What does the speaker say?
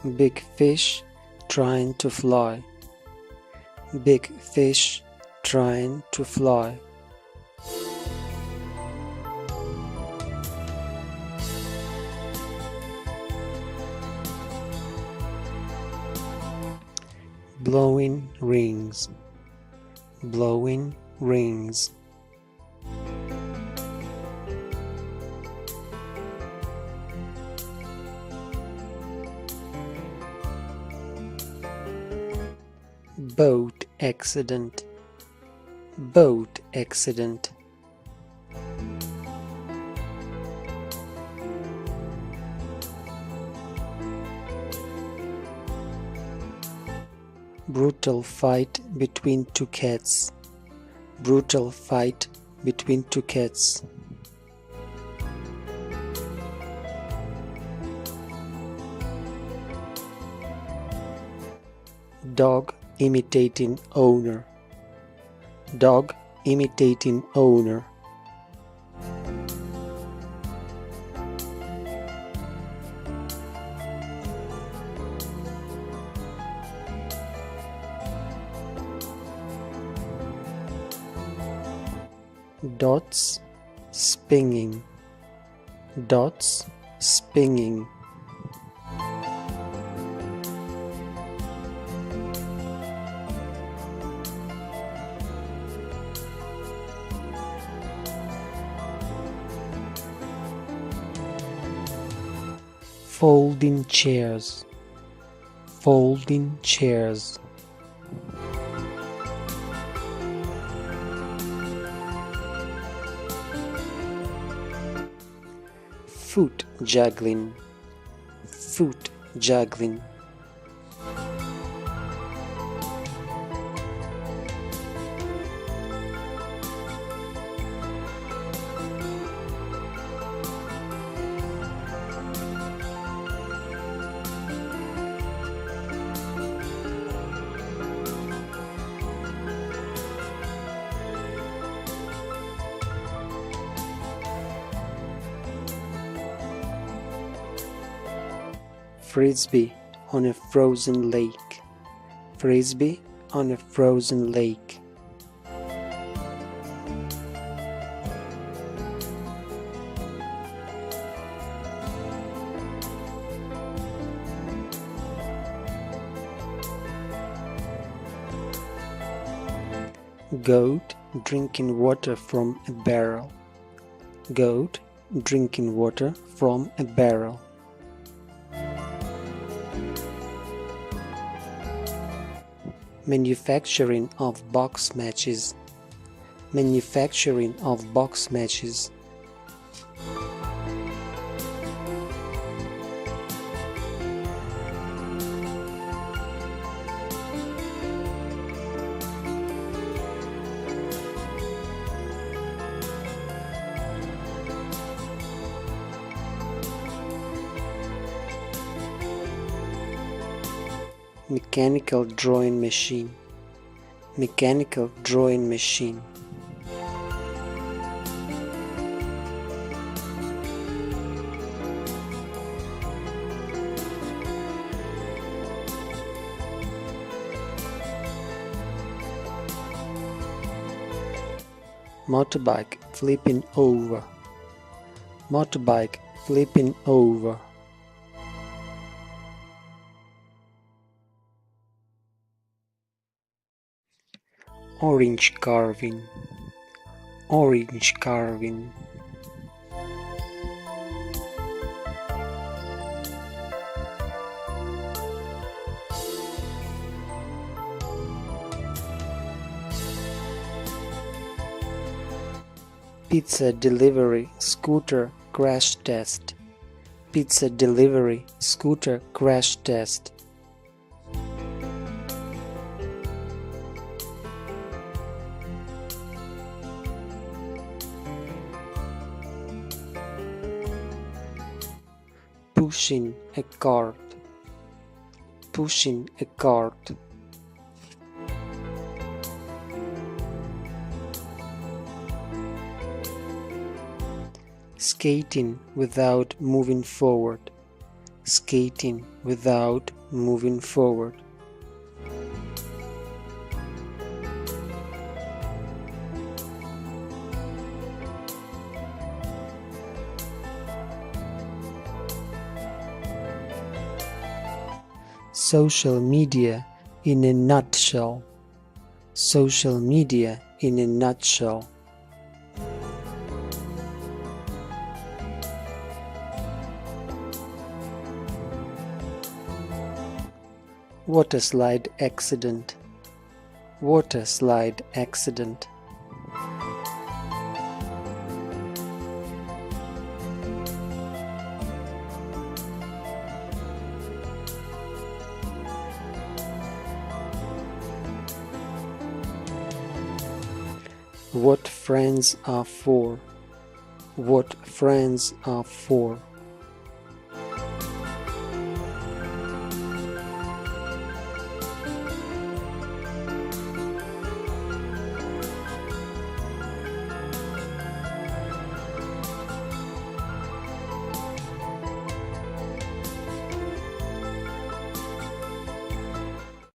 Big fish trying to fly. Big fish trying to fly. Blowing rings. Blowing rings. Boat accident. Boat accident. Brutal fight between two cats. Brutal fight between two cats. Dog imitating owner. Dog imitating owner. Dots spinning. Dots spinning. Folding chairs. Folding chairs. Foot juggling. Foot juggling. Frisbee on a frozen lake. Frisbee on a frozen lake. Goat drinking water from a barrel. Goat drinking water from a barrel. Manufacturing of box matches. Manufacturing of box matches. Mechanical drawing machine. Mechanical drawing machine. Motorbike flipping over. Motorbike flipping over. Orange carving. Orange carving. Pizza delivery scooter crash test. Pizza delivery scooter crash test. Pushing a cart. Pushing a cart. Skating without moving forward. skating without moving forward. Social media in a nutshell. Social media in a nutshell. Water slide accident. Water slide accident. What friends are for. What friends are for.